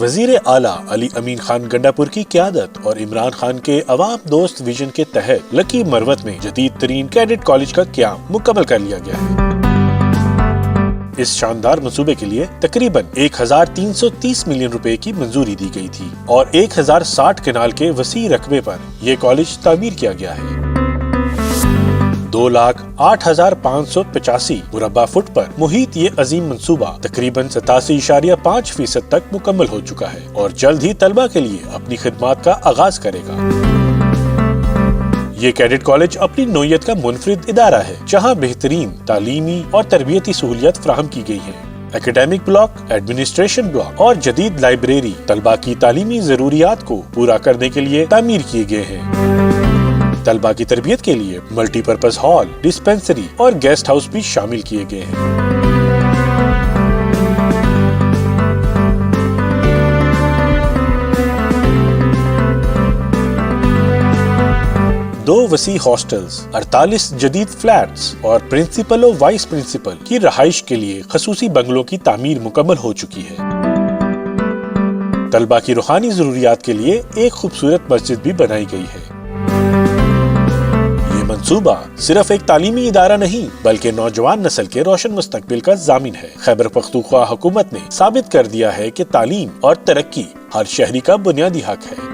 وزیر اعلیٰ علی امین خان گنڈاپور کی قیادت اور عمران خان کے عوام دوست ویژن کے تحت لکی مروت میں جدید ترین کیڈٹ کالج کا قیام مکمل کر لیا گیا ہے۔ اس شاندار منصوبے کے لیے تقریباً 1330 ملین روپے کی منظوری دی گئی تھی اور 1060 کنال کے وسیع رقبے پر یہ کالج تعمیر کیا گیا ہے۔ 2,08,585 مربع فٹ پر محیط یہ عظیم منصوبہ تقریباً 87.5% تک مکمل ہو چکا ہے اور جلد ہی طلبہ کے لیے اپنی خدمات کا آغاز کرے گا۔ یہ کیڈٹ کالج اپنی نوعیت کا منفرد ادارہ ہے جہاں بہترین تعلیمی اور تربیتی سہولیات فراہم کی گئی ہیں۔ اکیڈیمک بلاک، ایڈمنسٹریشن بلاک اور جدید لائبریری طلبہ کی تعلیمی ضروریات کو پورا کرنے کے لیے تعمیر کیے گئے ہیں۔ طلبہ کی تربیت کے لیے ملٹی پرپز ہال، ڈسپنسری اور گیسٹ ہاؤس بھی شامل کیے گئے ہیں۔ دو وسیع ہاسٹلز، 48 جدید فلیٹس اور پرنسپل و وائس پرنسپل کی رہائش کے لیے خصوصی بنگلوں کی تعمیر مکمل ہو چکی ہے۔ طلبہ کی روحانی ضروریات کے لیے ایک خوبصورت مسجد بھی بنائی گئی ہے۔ یہ منصوبہ صرف ایک تعلیمی ادارہ نہیں بلکہ نوجوان نسل کے روشن مستقبل کا ضامن ہے۔ خیبر پختونخوا حکومت نے ثابت کر دیا ہے کہ تعلیم اور ترقی ہر شہری کا بنیادی حق ہے۔